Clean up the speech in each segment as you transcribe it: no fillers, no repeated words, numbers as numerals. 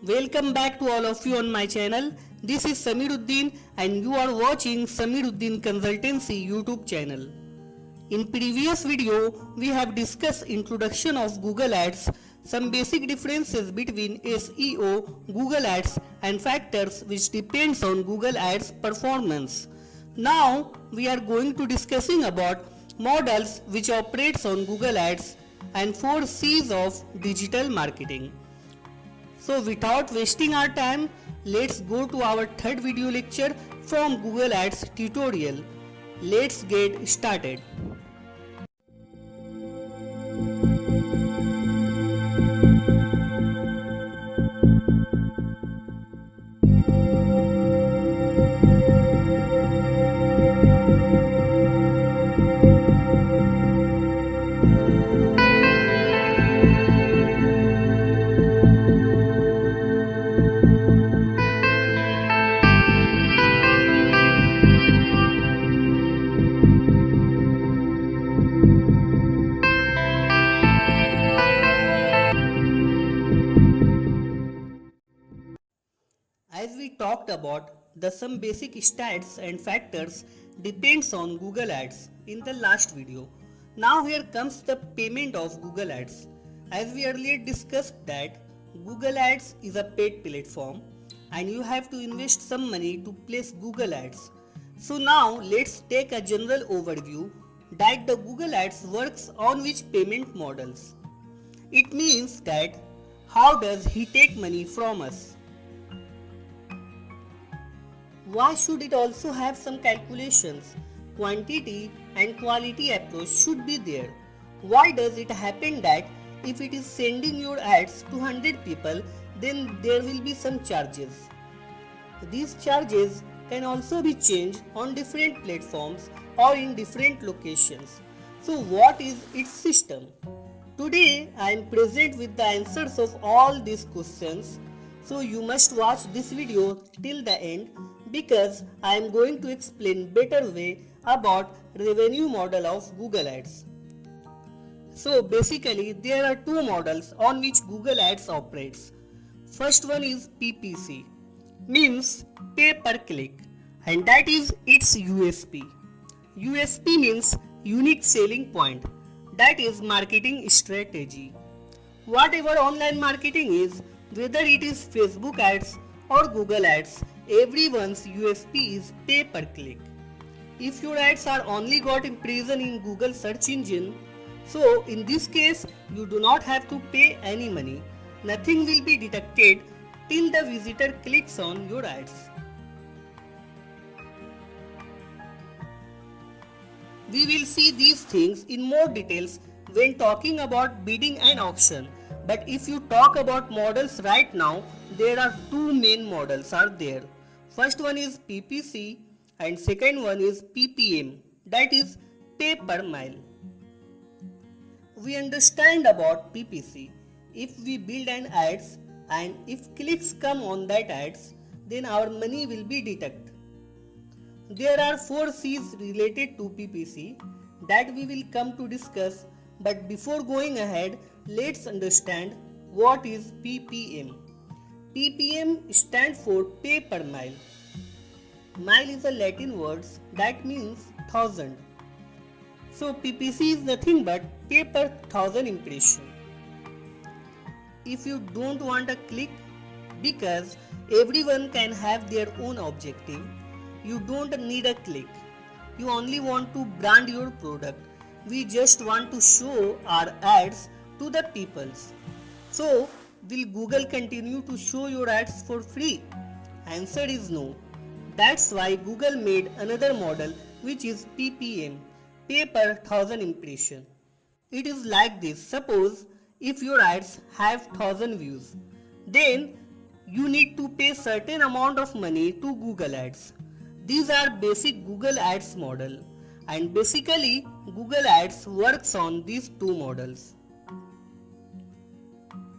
Welcome back to all of you on my channel. This is Samiruddin and you are watching Samiruddin Consultancy YouTube channel. In previous video, we have discussed introduction of Google Ads, some basic differences between SEO, Google Ads and factors which depends on Google Ads performance. Now we are going to discussing about models which operates on Google Ads and 4 C's of digital marketing. So without wasting our time, let's go to our third video lecture from Google Ads tutorial. Let's get started. As we talked about, the some basic stats and factors depends on Google Ads in the last video. Now here comes the payment of Google Ads. As we earlier discussed that Google Ads is a paid platform and you have to invest some money to place Google Ads. So now let's take a general overview that the Google Ads works on which payment models. It means that how does he take money from us? Why should it also have some calculations? Quantity and quality approach should be there. Why does it happen that if it is sending your ads to 100 people, then there will be some charges? These charges can also be changed on different platforms or in different locations. So what is its system? Today I am present with the answers of all these questions. So you must watch this video till the end because I am going to explain better way about revenue model of Google Ads. So basically there are two models on which Google Ads operates. First one is PPC, means pay per click, and that is its USP. USP means unique selling point, that is marketing strategy. Whatever online marketing is, whether it is Facebook ads or Google ads, everyone's USP is pay per click. If your ads are only got impression in Google search engine, so in this case you do not have to pay any money. Nothing will be deducted till the visitor clicks on your ads. We will see these things in more details when talking about bidding and auction. But if you talk about models right now, there are two main models are there. First one is PPC and second one is PPM, that is pay per mile. We understand about PPC. If we build an ads and if clicks come on that ads, then our money will be deducted. There are 4 C's related to PPC that we will come to discuss, but before going ahead, let's understand what is PPM. PPM stands for pay per mile. Mile is a Latin word that means 1000. So PPC is nothing but pay per 1000 impression. If you don't want a click, because everyone can have their own objective, you don't need a click. You only want to brand your product. We just want to show our ads to the peoples. So will Google continue to show your ads for free? Answer is no. That's why Google made another model which is PPM, pay per 1000 impression. It is like this. Suppose if your ads have 1000 views, then you need to pay certain amount of money to Google Ads. These are basic Google Ads model, and basically Google Ads works on these two models.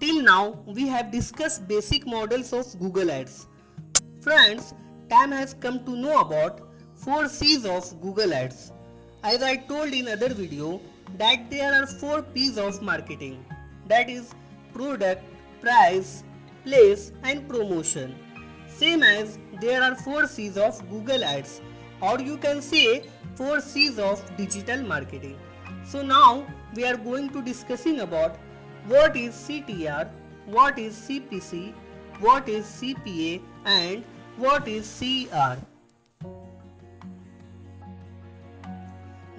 Till now we have discussed basic models of Google Ads. Friends, time has come to know about 4 C's of Google Ads. As I told in other video that there are 4 P's of marketing, that is product, price, place and promotion. Same as there are 4 C's of Google Ads, or you can say 4 C's of digital marketing. So now we are going to discussing about what is CTR, what is CPC, what is CPA and what is CR.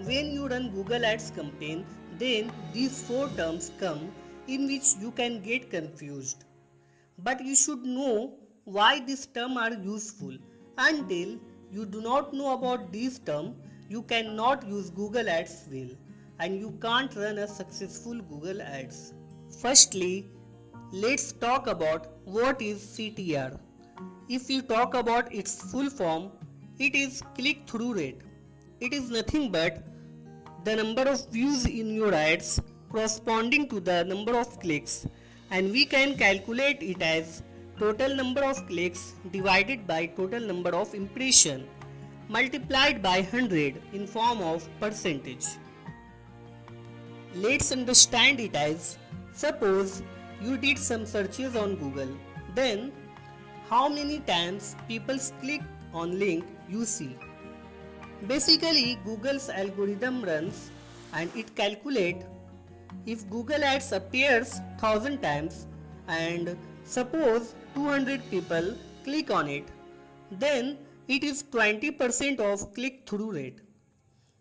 When you run Google Ads campaign, then these 4 terms come in which you can get confused. But you should know why these terms are useful. Until you do not know about these terms, you cannot use Google Ads well and you can't run a successful Google Ads. Firstly, let's talk about what is CTR. If you talk about its full form, it is click-through rate. It is nothing but the number of views in your ads corresponding to the number of clicks, and we can calculate it as total number of clicks divided by total number of impression multiplied by 100 in form of percentage. Let's understand it as, suppose you did some searches on Google, then how many times people click on link you see. Basically, Google's algorithm runs and it calculates if Google Ads appears 1000 times and suppose 200 people click on it, then it is 20% of click-through rate.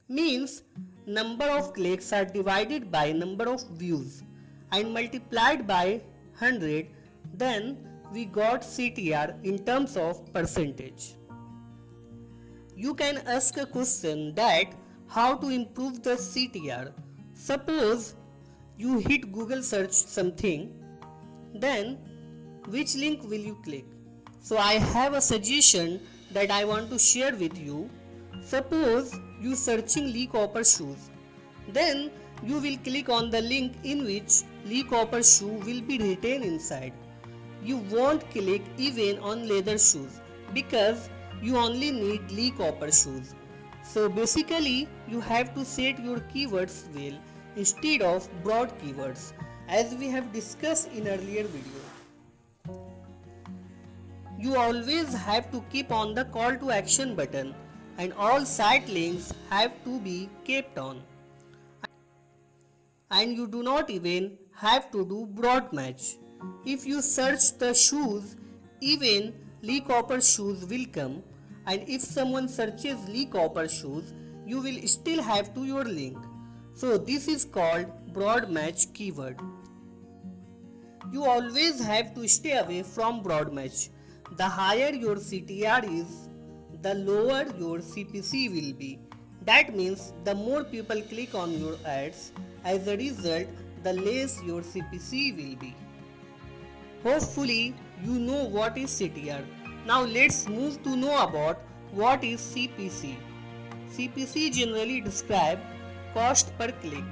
Means number of clicks are divided by number of views and multiplied by 100, then we got CTR in terms of percentage. You can ask a question that how to improve the CTR. Suppose you hit Google search something, then which link will you click? So I have a suggestion that I want to share with you. Suppose you searching Lee Cooper shoes, then you will click on the link in which Lee Cooper shoe will be written inside. You won't click even on leather shoes because you only need Lee Cooper shoes. So basically you have to set your keywords well instead of broad keywords, as we have discussed in earlier video. You always have to keep on the call to action button and all site links have to be kept on. And you do not even have to do broad match. If you search the shoes, even Lee Cooper shoes will come, and if someone searches Lee Cooper shoes, you will still have to your link. So this is called broad match keyword. You always have to stay away from broad match. The higher your CTR is, the lower your CPC will be. That means the more people click on your ads, as a result, the less your CPC will be. Hopefully, you know what is CTR. Now let's move to know about what is CPC. CPC generally describe cost per click,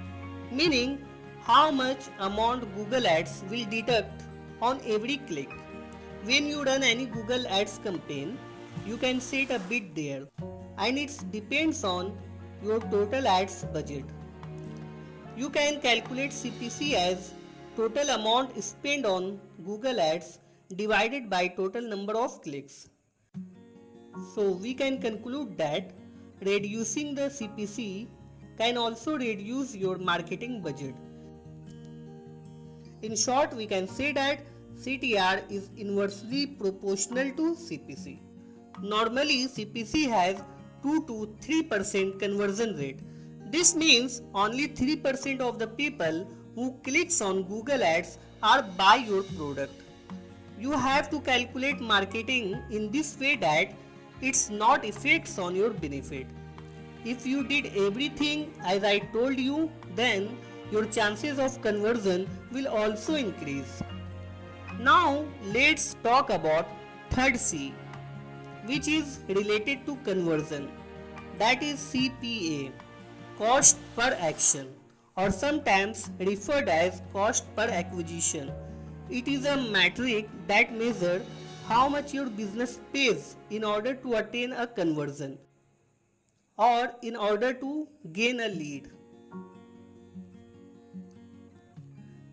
meaning how much amount Google Ads will deduct on every click. When you run any Google Ads campaign, you can set a bid there and it depends on your total ads budget. You can calculate CPC as total amount spent on Google Ads divided by total number of clicks. So we can conclude that reducing the CPC can also reduce your marketing budget. In short, we can say that CTR is inversely proportional to CPC. Normally, CPC has 2 to 3% conversion rate. This means only 3% of the people who clicks on Google Ads are buy your product. You have to calculate marketing in this way that it's not effects on your benefit. If you did everything as I told you, then your chances of conversion will also increase. Now let's talk about third C, which is related to conversion, that is CPA, cost per action, or sometimes referred as cost per acquisition. It is a metric that measures how much your business pays in order to attain a conversion or in order to gain a lead.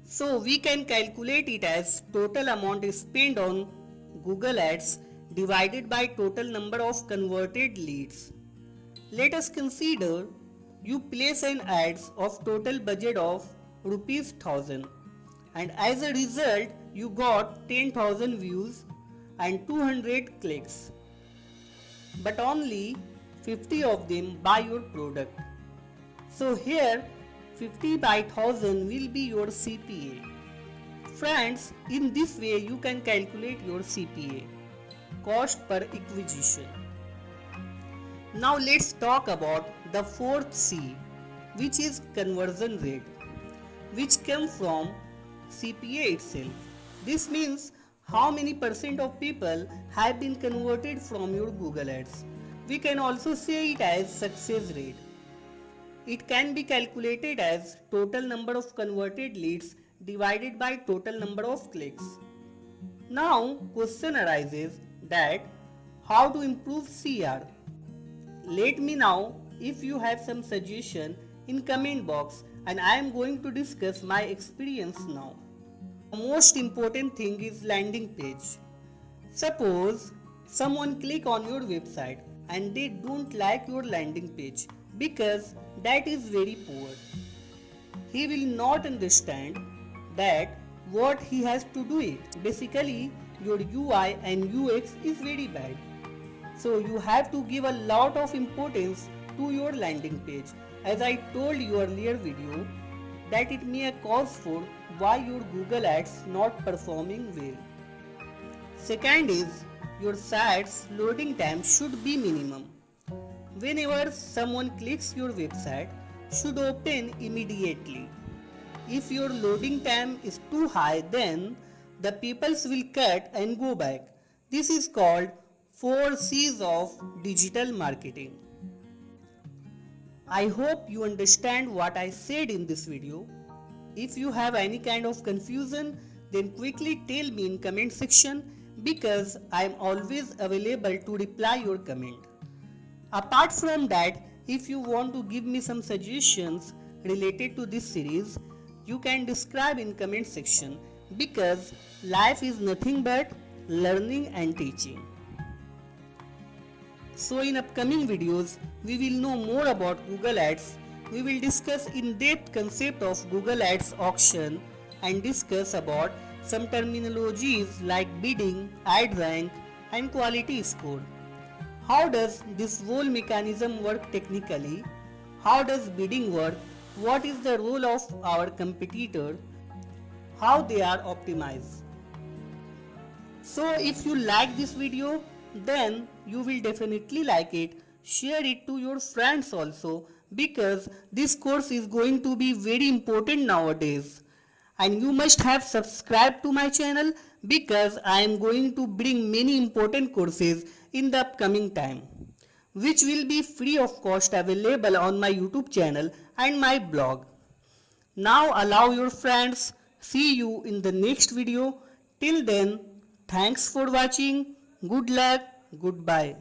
So we can calculate it as total amount spent on Google Ads divided by total number of converted leads. Let us consider you place an ads of total budget of rupees 1000 and as a result you got 10,000 views and 200 clicks, but only 50 of them buy your product. So here 50 by 1000 will be your CPA. Friends, in this way you can calculate your CPA, cost per acquisition. Now let's talk about the fourth C, which is conversion rate, which comes from CPA itself. This means how many percent of people have been converted from your Google Ads. We can also say it as success rate. It can be calculated as total number of converted leads divided by total number of clicks. Now question arises that how to improve CR. Let me know if you have some suggestion in comment box and I am going to discuss my experience now. The most important thing is landing page. Suppose someone click on your website and they don't like your landing page because that is very poor. He will not understand that what he has to do it. Basically your UI and UX is very bad. So you have to give a lot of importance to your landing page. As I told you earlier video that it may a cause for why your Google Ads not performing well. Second is your site's loading time should be minimum. Whenever someone clicks your website, should open immediately. If your loading time is too high, then the peoples will cut and go back. This is called 4 C's of digital marketing. I hope you understand what I said in this video. If you have any kind of confusion, then quickly tell me in comment section because I am always available to reply your comment. Apart from that, if you want to give me some suggestions related to this series, you can describe in comment section because life is nothing but learning and teaching. So in upcoming videos, we will know more about Google Ads. We will discuss in-depth concept of Google Ads auction and discuss about some terminologies like bidding, ad rank and quality score. How does this whole mechanism work technically? How does bidding work? What is the role of our competitor? How they are optimized? So if you like this video, then you will definitely like it. Share it to your friends also because this course is going to be very important nowadays. And you must have subscribed to my channel because I am going to bring many important courses in the upcoming time, which will be free of cost available on my YouTube channel and my blog. Now allow your friends. See you in the next video. Till then, thanks for watching. Good luck. Goodbye.